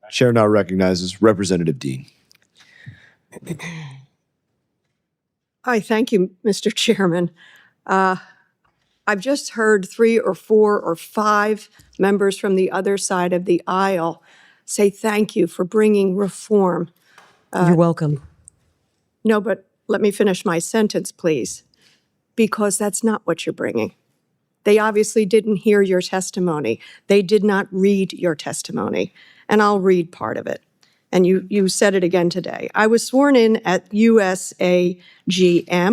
Chair now recognizes Representative Dean. Hi, thank you, Mr. Chairman. I've just heard 3 or 4 or 5 members from the other side of the aisle say thank you for bringing reform. You're welcome. No, but let me finish my sentence, please, because that's not what you're bringing. They obviously didn't hear your testimony. They did not read your testimony, and I'll read part of it. And you said it again today. I was sworn in at USAGM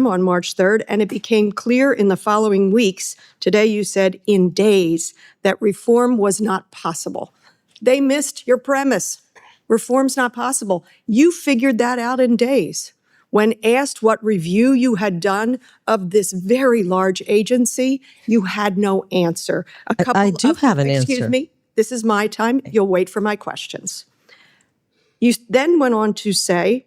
on March 3rd, and it became clear in the following weeks, today you said in days, that reform was not possible. They missed your premise. Reform's not possible. You figured that out in days. When asked what review you had done of this very large agency, you had no answer. I do have an answer. Excuse me, this is my time. You'll wait for my questions. You then went on to say,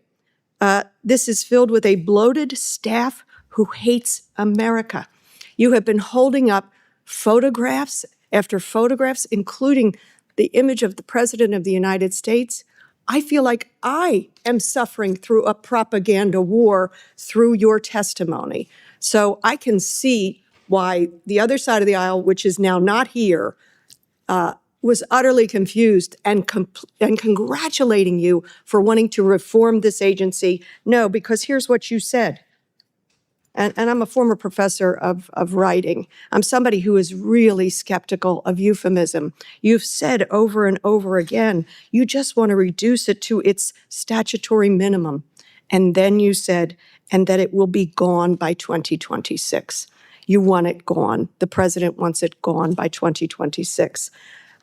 this is filled with a bloated staff who hates America. You have been holding up photographs after photographs, including the image of the President of the United States. I feel like I am suffering through a propaganda war through your testimony. So I can see why the other side of the aisle, which is now not here, was utterly confused and congratulating you for wanting to reform this agency. No, because here's what you said. And I'm a former professor of writing. I'm somebody who is really skeptical of euphemism. You've said over and over again, you just want to reduce it to its statutory minimum. And then you said, and that it will be gone by 2026. You want it gone. The president wants it gone by 2026.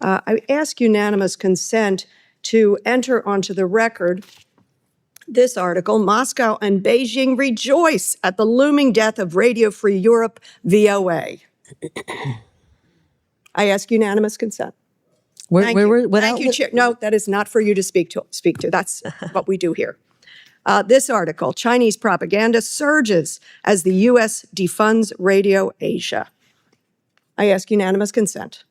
I ask unanimous consent to enter onto the record this article: Moscow and Beijing rejoice at the looming death of Radio Free Europe, VOA. I ask unanimous consent. Thank you, Chair. No, that is not for you to speak to. That's what we do here. This article: Chinese propaganda surges as the U.S. defunds Radio Asia. I ask unanimous consent.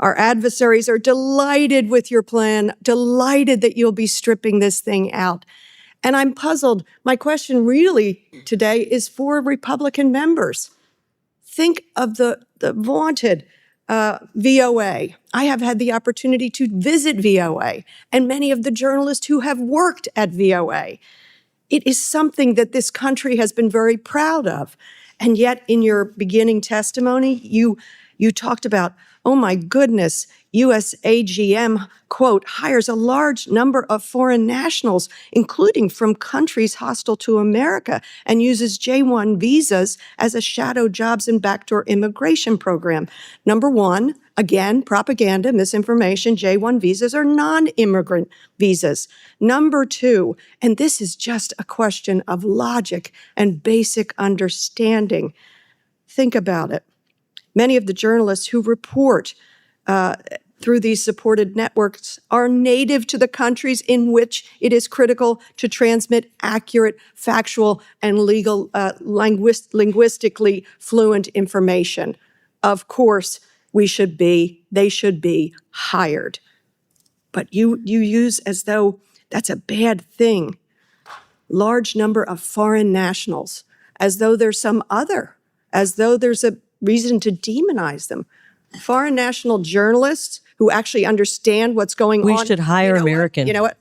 Our adversaries are delighted with your plan, delighted that you'll be stripping this thing out. And I'm puzzled. My question really today is for Republican members. Think of the vaunted VOA. I have had the opportunity to visit VOA and many of the journalists who have worked at VOA. It is something that this country has been very proud of. And yet in your beginning testimony, you talked about, oh my goodness, USAGM, quote, hires a large number of foreign nationals, including from countries hostile to America, and uses J-1 visas as a shadow jobs and backdoor immigration program. Number one, again, propaganda, misinformation, J-1 visas are non-immigrant visas. Number two, and this is just a question of logic and basic understanding. Think about it. Many of the journalists who report through these supported networks are native to the countries in which it is critical to transmit accurate, factual, and legal, linguistically fluent information. Of course, they should be hired. But you use as though that's a bad thing. Large number of foreign nationals, as though there's some other, as though there's a reason to demonize them. Foreign national journalists who actually understand what's going on. We should hire American. You know what?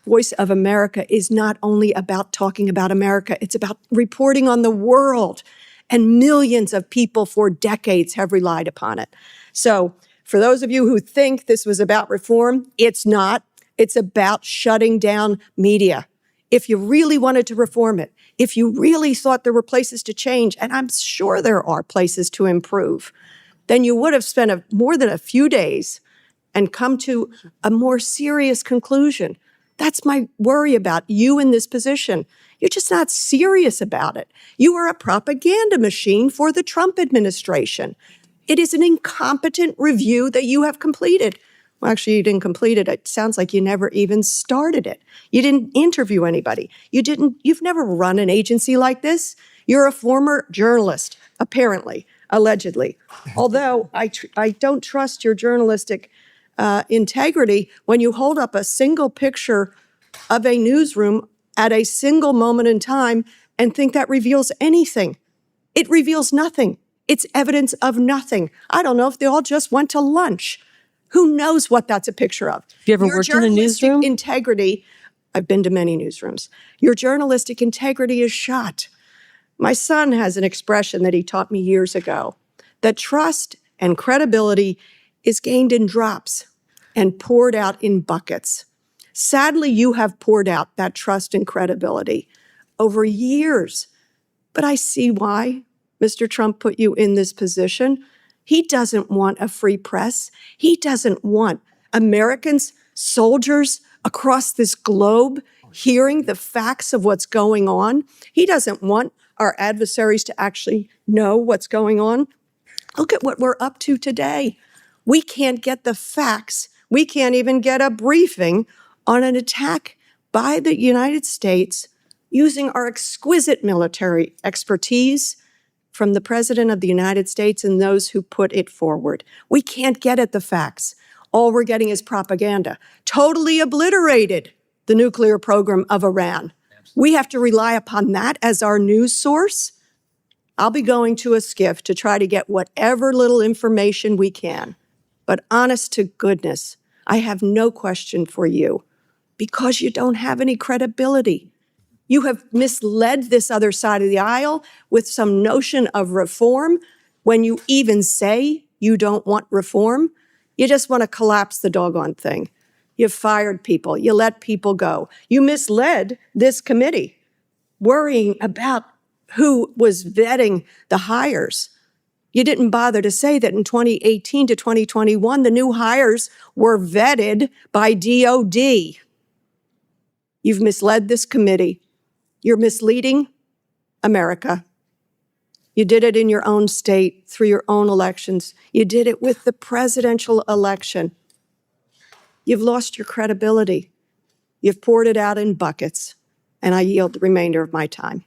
Voice of America is not only about talking about America, it's about reporting on the world. And millions of people for decades have relied upon it. So for those of you who think this was about reform, it's not. It's about shutting down media. If you really wanted to reform it, if you really thought there were places to change, and I'm sure there are places to improve, then you would have spent more than a few days and come to a more serious conclusion. That's my worry about you in this position. You're just not serious about it. You are a propaganda machine for the Trump administration. It is an incompetent review that you have completed. Well, actually, you didn't complete it. It sounds like you never even started it. You didn't interview anybody. You've never run an agency like this. You're a former journalist, apparently, allegedly. Although I don't trust your journalistic integrity when you hold up a single picture of a newsroom at a single moment in time and think that reveals anything. It reveals nothing. It's evidence of nothing. I don't know if they all just went to lunch. Who knows what that's a picture of? Have you ever Your worked in a journalistic newsroom? integrity, I've been to many newsrooms. Your journalistic integrity is shot. My son has an expression that he taught me years ago, that trust and credibility is gained in drops and poured out in buckets. Sadly, you have poured out that trust and credibility over years. But I see why Mr. Trump put you in this position. He doesn't want a free press. He doesn't want Americans, soldiers across this globe hearing the facts of what's going on. He doesn't want our adversaries to actually know what's going on. Look at what we're up to today. We can't get the facts. We can't even get a briefing on an attack by the United States using our exquisite military expertise from the President of the United States and those who put it forward. We can't get at the facts. All we're getting is propaganda. Totally obliterated the nuclear program of Iran. We have to rely upon that as our news source. I'll be going to a skiff to try to get whatever little information we can. But honest to goodness, I have no question for you because you don't have any credibility. You have misled this other side of the aisle with some notion of reform. When you even say you don't want reform, you just want to collapse the doggone thing. You fired people. You let people go. You misled this committee, worrying about who was vetting the hires. You didn't bother to say that in 2018 to 2021, the new hires were vetted by DOD. You've misled this committee. You're misleading America. You did it in your own state through your own elections. You did it with the presidential election. You've lost your credibility. You've poured it out in buckets, and I yield the remainder of my time.